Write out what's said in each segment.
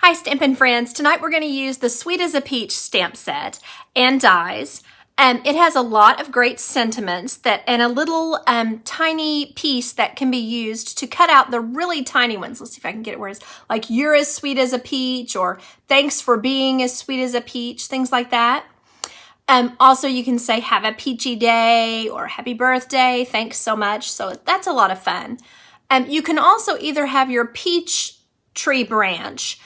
Hi Stampin' friends, tonight we're going to use the Sweet as a Peach stamp set and dies. It has a lot of great sentiments and a little tiny piece that can be used to cut out the really tiny ones. Let's see if I can get it where it's like you're as sweet as a peach or thanks for being as sweet as a peach, things like that. Also, you can say have a peachy day or happy birthday, thanks so much. So that's a lot of fun. You can also either have your peach tree branch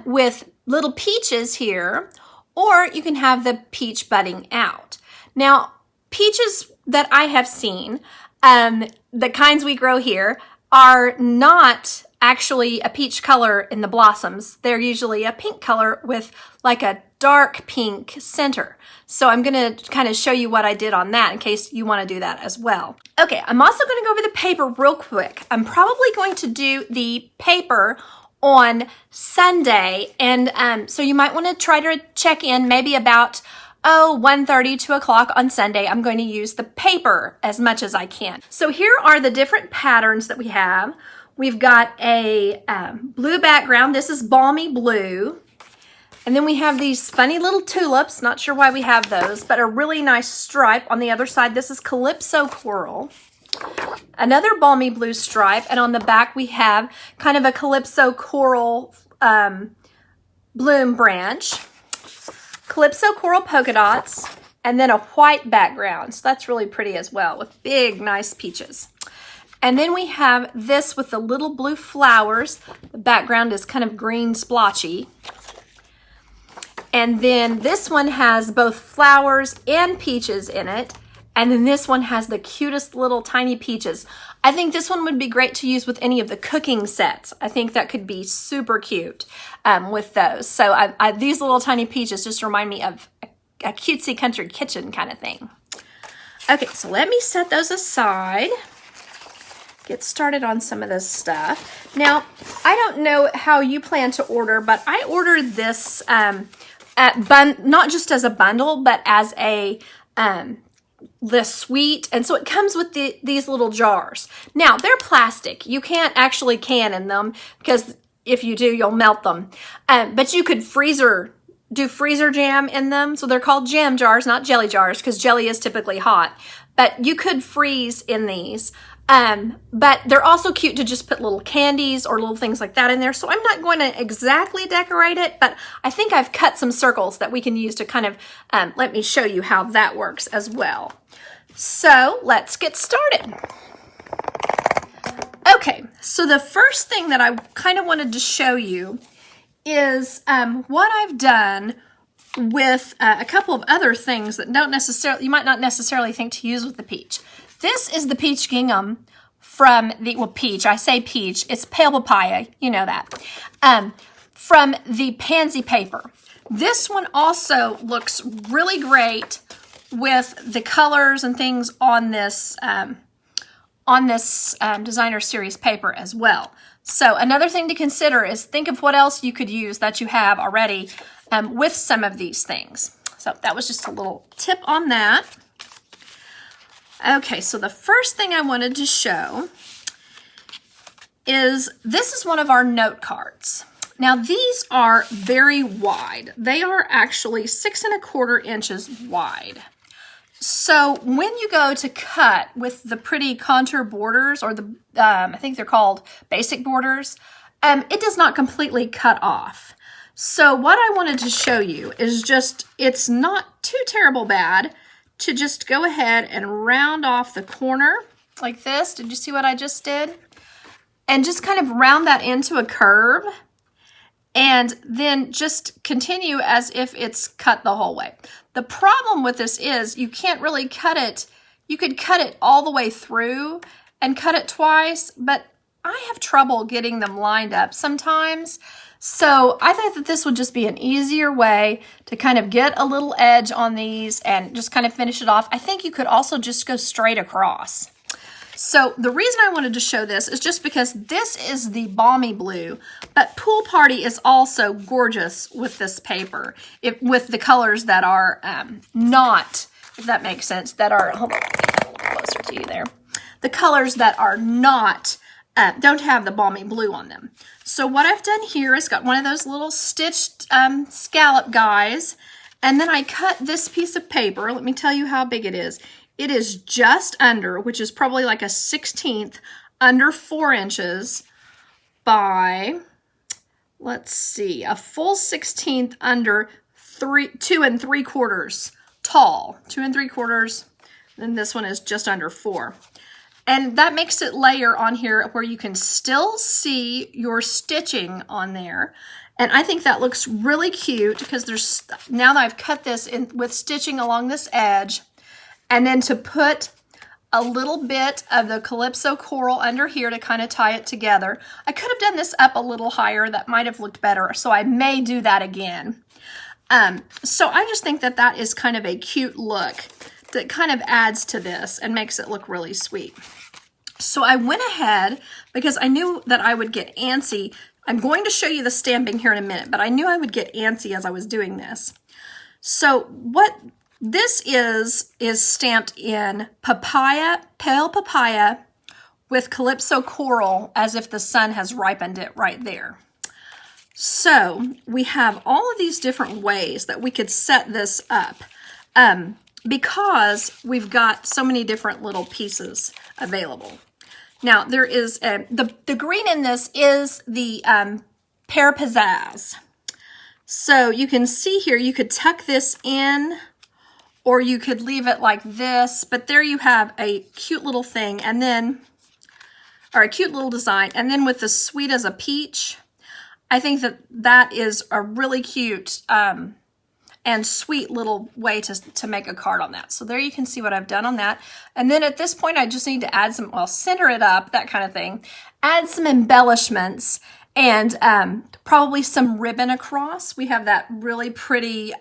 with little peaches here, or you can have the peach budding out. Now, peaches that I have seen, the kinds we grow here, are not actually a peach color in the blossoms. They're usually a pink color with like a dark pink center. So I'm going to kind of show you what I did on that in case you want to do that as well. Okay, I'm also going to go over the paper real quick. I'm probably going to do the paper on Sunday, and so you might want to try to check in maybe about 1:30, 2 o'clock on Sunday. I'm going to use the paper as much as I can. So here are the different patterns that we have. We've got a blue background. This is balmy blue. And then we have these funny little tulips. Not sure why we have those, but a really nice stripe on the other side. This is Calypso Coral. Another balmy blue stripe, and on the back we have kind of a Calypso Coral bloom branch, Calypso Coral polka dots, and then a white background. So that's really pretty as well with big, nice peaches. And then we have this with the little blue flowers. The background is kind of green splotchy. And then this one has both flowers and peaches in it. And then this one has the cutest little tiny peaches. I think this one would be great to use with any of the cooking sets. I think that could be super cute with those. So these little tiny peaches just remind me of a cutesy country kitchen kind of thing. Okay, so let me set those aside. Get started on some of this stuff. Now, I don't know how you plan to order, but I ordered this not just as a bundle, but as a the sweet, and so it comes with these little jars. Now, they're plastic. You can't actually can in them because if you do, you'll melt them. But you could do freezer jam in them. So they're called jam jars, not jelly jars, because jelly is typically hot. But you could freeze in these. But they're also cute to just put little candies or little things like that in there. So I'm not going to exactly decorate it, but I think I've cut some circles that we can use to kind of, let me show you how that works as well. So let's get started. Okay, so the first thing that I kind of wanted to show you is what I've done with a couple of other things that you might not necessarily think to use with the peach. This is the peach gingham from peach. I say peach. It's pale papaya. You know that. From the pansy paper. This one also looks really great with the colors and things on this designer series paper as well. So another thing to consider is think of what else you could use that you have already with some of these things. So that was just a little tip on that. Okay, so the first thing I wanted to show is this is one of our note cards. Now these are very wide. They are actually 6 1/4 inches wide. So when you go to cut with the pretty contour borders or the, I think they're called basic borders, it does not completely cut off. So what I wanted to show you is just, it's not too terrible bad to just go ahead and round off the corner like this. Did you see what I just did? And just kind of round that into a curve and then just continue as if it's cut the whole way. The problem with this is you can't really cut it. You could cut it all the way through and cut it twice, but I have trouble getting them lined up sometimes. So I thought that this would just be an easier way to kind of get a little edge on these and just kind of finish it off. I think you could also just go straight across. So the reason I wanted to show this is just because this is the balmy blue, but Pool Party is also gorgeous with this paper, with the colors that are not, if that makes sense, that are, hold on, get a little closer to you there. The colors that are not don't have the balmy blue on them. So what I've done here is got one of those little stitched scallop guys, and then I cut this piece of paper. Let me tell you how big it is. It is just under, which is probably like a 1/16 under 4 inches by, let's see, a full 1/16 under 2 3/4 tall, 2 3/4. Then this one is just under 4. And that makes it layer on here where you can still see your stitching on there. And I think that looks really cute because there's, now that I've cut this in with stitching along this edge, and then to put a little bit of the Calypso coral under here to kind of tie it together. I could have done this up a little higher. That might have looked better. So I may do that again. So I just think that that is kind of a cute look that kind of adds to this and makes it look really sweet. So I went ahead because I knew that I would get antsy. I'm going to show you the stamping here in a minute, but I knew I would get antsy as I was doing this. So what this is stamped in papaya, pale papaya with Calypso coral, as if the sun has ripened it right there. So we have all of these different ways that we could set this up because we've got so many different little pieces available. Now there is the green in this is the Pear Pizzazz. So you can see here, you could tuck this in, or you could leave it like this, but there you have a cute little thing, and then, or a cute little design, and then with the Sweet as a Peach, I think that that is a really cute and sweet little way to make a card on that. So there you can see what I've done on that. And then at this point, I just need to add some, well, center it up, that kind of thing, add some embellishments, and probably some ribbon across. We have that really pretty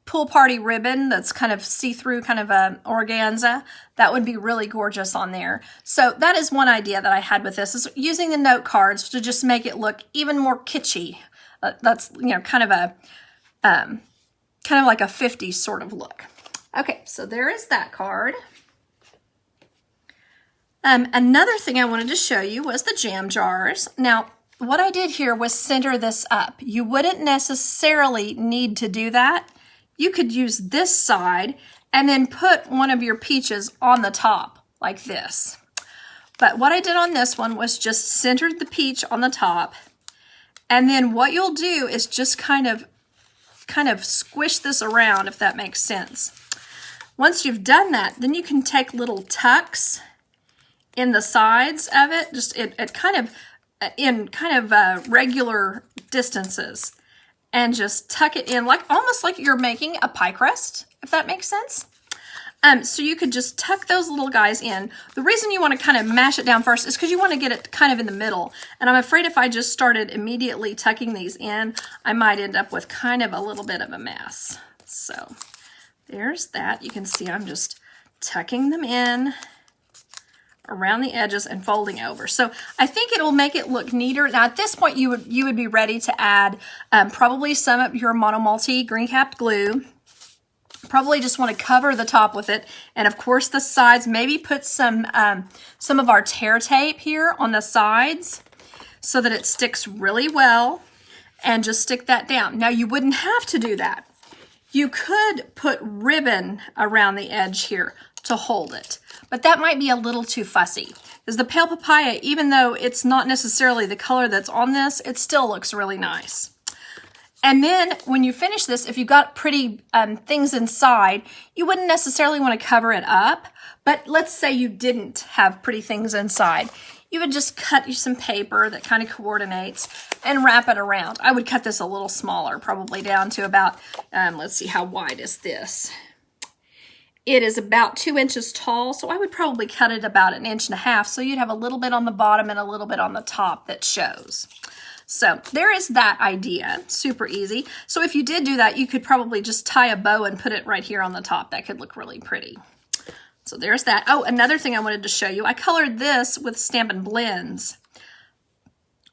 pool party ribbon that's kind of see-through, kind of a organza. That would be really gorgeous on there. So that is one idea that I had with this, is using the note cards to just make it look even more kitschy. That's, you know, kind of like a 50s sort of look. Okay, so there is that card. Another thing I wanted to show you was the jam jars. Now, what I did here was center this up. You wouldn't necessarily need to do that. You could use this side and then put one of your peaches on the top like this. But what I did on this one was just centered the peach on the top. And then what you'll do is just kind of squish this around, if that makes sense. Once you've done that, then you can take little tucks in the sides of it, just in regular distances, and just tuck it in, like almost like you're making a pie crust, if that makes sense. So you could just tuck those little guys in. The reason you want to kind of mash it down first is because you want to get it kind of in the middle. And I'm afraid if I just started immediately tucking these in, I might end up with kind of a little bit of a mess. So there's that. You can see I'm just tucking them in around the edges and folding over. So I think it'll make it look neater. Now at this point you would be ready to add probably some of your monomulti green capped glue. Probably just want to cover the top with it, and of course the sides. Maybe put some of our tear tape here on the sides so that it sticks really well, and just stick that down. Now you wouldn't have to do that. You could put ribbon around the edge here to hold it, but that might be a little too fussy, because the pale papaya, even though it's not necessarily the color that's on this, it still looks really nice. And then when you finish this, if you've got pretty things inside, you wouldn't necessarily want to cover it up. But let's say you didn't have pretty things inside. You would just cut you some paper that kind of coordinates and wrap it around. I would cut this a little smaller, probably down to about, let's see, how wide is this? It is about 2 inches tall, so I would probably cut it about 1.5 inches, so you'd have a little bit on the bottom and a little bit on the top that shows. So there is that idea, super easy. So if you did do that, you could probably just tie a bow and put it right here on the top. That could look really pretty. So there's that. Oh, another thing I wanted to show you, I colored this with Stampin' Blends.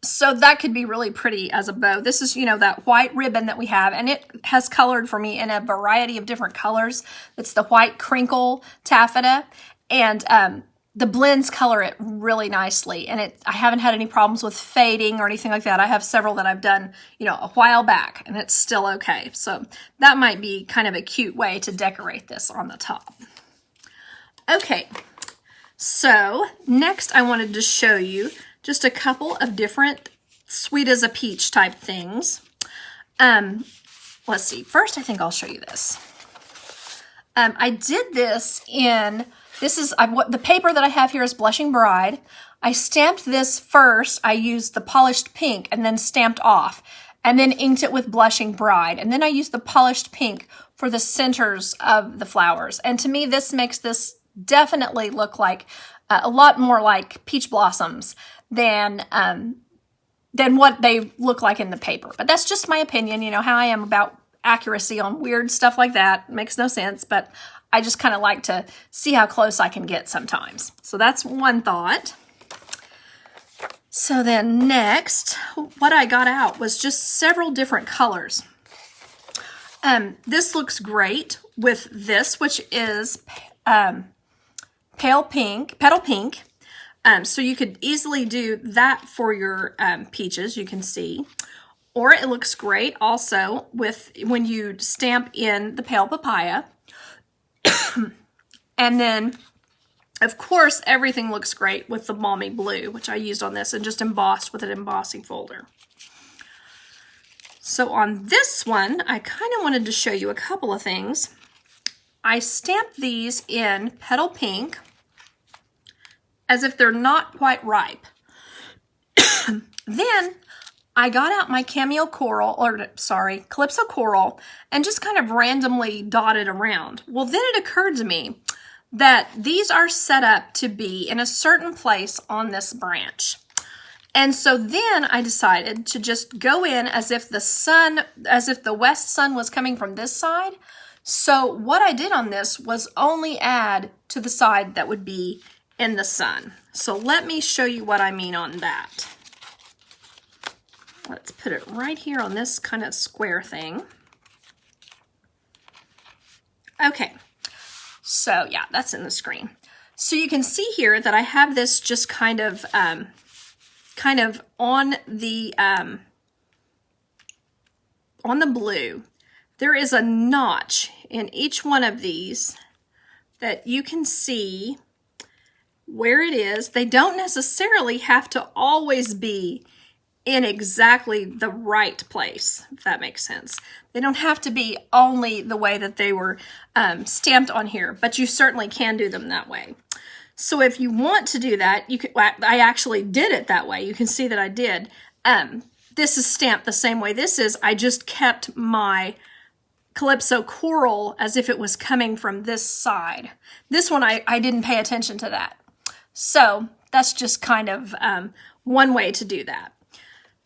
So that could be really pretty as a bow. This is, you know, that white ribbon that we have, and it has colored for me in a variety of different colors. It's the white crinkle taffeta, and the blends color it really nicely, and I haven't had any problems with fading or anything like that. I have several that I've done, you know, a while back, and it's still okay. So that might be kind of a cute way to decorate this on the top. Okay, so next I wanted to show you just a couple of different sweet as a peach type things. Let's see, first I think I'll show you this. I did this in, the paper that I have here is Blushing Bride. I stamped this first. I used the polished pink and then stamped off, and then inked it with Blushing Bride. And then I used the polished pink for the centers of the flowers. And to me, this makes this definitely look like a lot more like peach blossoms than what they look like in the paper. But that's just my opinion. You know how I am about accuracy on weird stuff like that. It makes no sense, but I just kind of like to see how close I can get sometimes. So that's one thought. So then next, what I got out was just several different colors. This looks great with this, which is petal pink. So you could easily do that for your peaches, you can see. Or it looks great also with when you stamp in the pale papaya. And then, of course, everything looks great with the balmy blue, which I used on this and just embossed with an embossing folder. So on this one, I kind of wanted to show you a couple of things. I stamped these in petal pink as if they're not quite ripe. Then I got out my Calypso Coral and just kind of randomly dotted around. Well, then it occurred to me that these are set up to be in a certain place on this branch. And so then I decided to just go in as if the west sun was coming from this side. So what I did on this was only add to the side that would be in the sun. So let me show you what I mean on that. Let's put it right here on this kind of square thing. Okay, so yeah, that's in the screen. So you can see here that I have this just kind of on the blue. There is a notch in each one of these that you can see where it is. They don't necessarily have to always be in exactly the right place, if that makes sense. They don't have to be only the way that they were stamped on here, but you certainly can do them that way. So if you want to do that, you can. I actually did it that way. You can see that I did. This is stamped the same way this is. I just kept my Calypso Coral as if it was coming from this side. This one, I didn't pay attention to that. So that's just kind of one way to do that.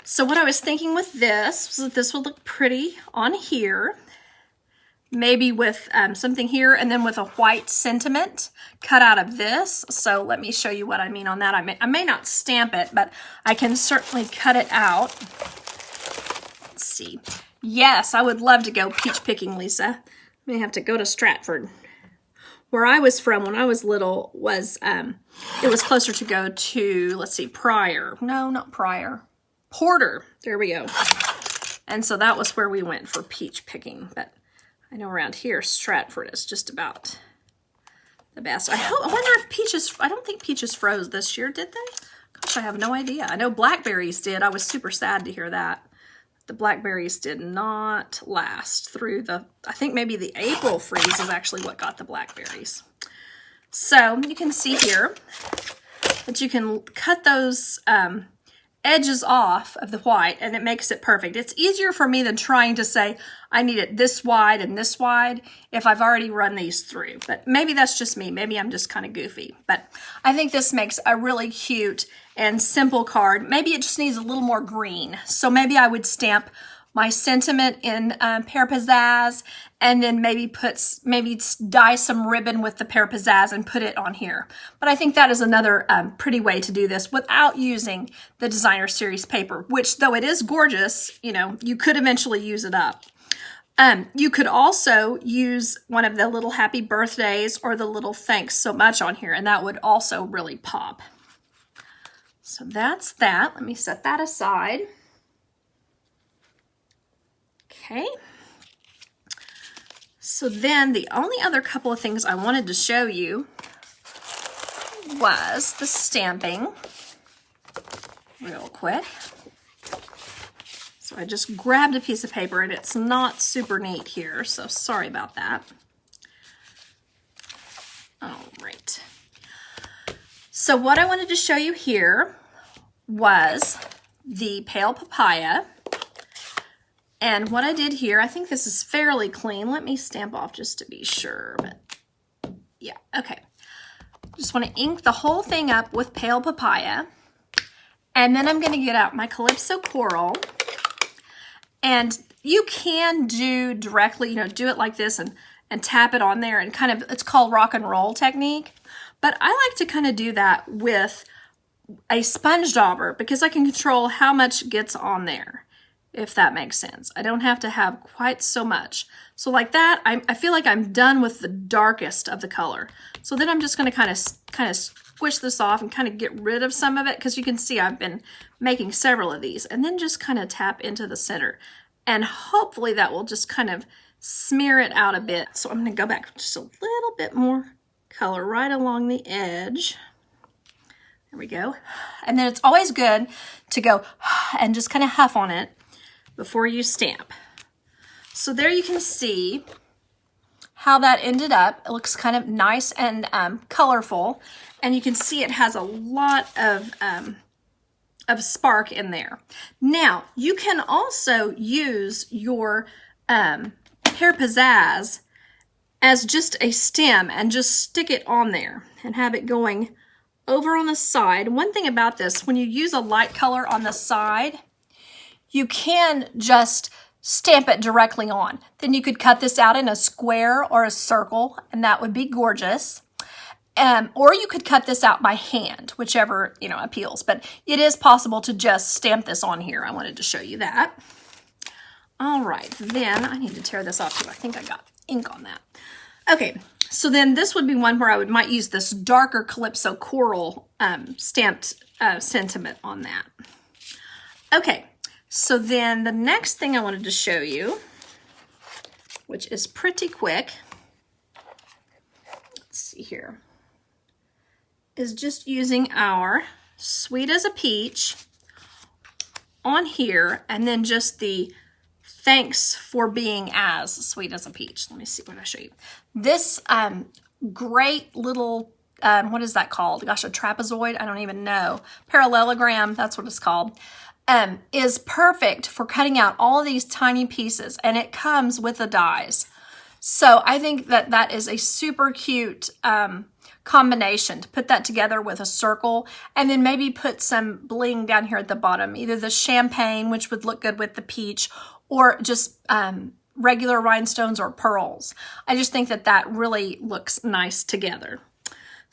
So what I was thinking with this was that this would look pretty on here, maybe with something here and then with a white sentiment cut out of this. So let me show you what I mean on that. I may not stamp it, but I can certainly cut it out. Let's see. Yes, I would love to go peach picking, Lisa. I may have to go to Stratford. Where I was from when I was little was, it was closer to go to, let's see, Pryor. No, not Pryor. Porter. There we go. And so that was where we went for peach picking. But I know around here, Stratford is just about the best. I wonder if peaches, I don't think peaches froze this year, did they? Gosh, I have no idea. I know blackberries did. I was super sad to hear that. The blackberries did not last through I think maybe the April freeze is actually what got the blackberries. So you can see here that you can cut those edges off of the white and it makes it perfect. It's easier for me than trying to say I need it this wide and this wide if I've already run these through. But maybe that's just me. Maybe I'm just kind of goofy. But I think this makes a really cute and simple card. Maybe it just needs a little more green. So maybe I would stamp my sentiment in Pear Pizzazz and then maybe dye some ribbon with the Pear Pizzazz and put it on here. But I think that is another pretty way to do this without using the Designer Series paper, which though it is gorgeous, you know, you could eventually use it up. You could also use one of the little happy birthdays or the little thanks so much on here, and that would also really pop. So that's that. Let me set that aside. Okay. So then the only other couple of things I wanted to show you was the stamping real quick. So I just grabbed a piece of paper and it's not super neat here, so sorry about that. All right. So what I wanted to show you here was the pale papaya. And what I did here, I think this is fairly clean. Let me stamp off just to be sure, but yeah, okay. Just want to ink the whole thing up with pale papaya. And then I'm going to get out my Calypso Coral. And you can do directly, you know, do it like this and tap it on there and kind of, it's called rock and roll technique. But I like to kind of do that with a sponge dauber because I can control how much gets on there, if that makes sense. I don't have to have quite so much. So like that, I feel like I'm done with the darkest of the color. So then I'm just going to kind of squish this off and kind of get rid of some of it because you can see I've been making several of these, and then just kind of tap into the center. And hopefully that will just kind of smear it out a bit. So I'm going to go back just a little bit more color right along the edge. There we go. And then it's always good to go and just kind of huff on it before you stamp. So there you can see how that ended up. It looks kind of nice and colorful, and you can see it has a lot of spark in there. Now, you can also use your Hair Pizzazz as just a stem and just stick it on there and have it going over on the side. One thing about this, when you use a light color on the side, you can just stamp it directly on. Then you could cut this out in a square or a circle, and that would be gorgeous. Or you could cut this out by hand, whichever, you know, appeals. But it is possible to just stamp this on here. I wanted to show you that. All right, then I need to tear this off too. I think I got ink on that. Okay, so then this would be one where I might use this darker Calypso Coral stamped sentiment on that. Okay. So then the next thing I wanted to show you, which is pretty quick, let's see here, is just using our Sweet as a Peach on here, and then just the thanks for being as sweet as a peach. Let me see what I show you. This great little, what is that called? Gosh, a trapezoid? I don't even know. Parallelogram, that's what it's called. Is perfect for cutting out all of these tiny pieces, and it comes with the dies. So I think that that is a super cute combination to put that together with a circle, and then maybe put some bling down here at the bottom, either the champagne, which would look good with the peach, or just regular rhinestones or pearls. I just think that that really looks nice together.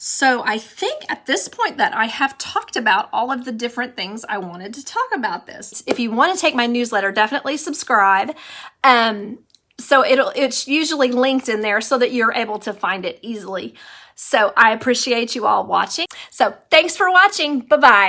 So I think at this point that I have talked about all of the different things I wanted to talk about this. If you want to take my newsletter, definitely subscribe. So it's usually linked in there so that you're able to find it easily. So I appreciate you all watching. So thanks for watching. Bye-bye.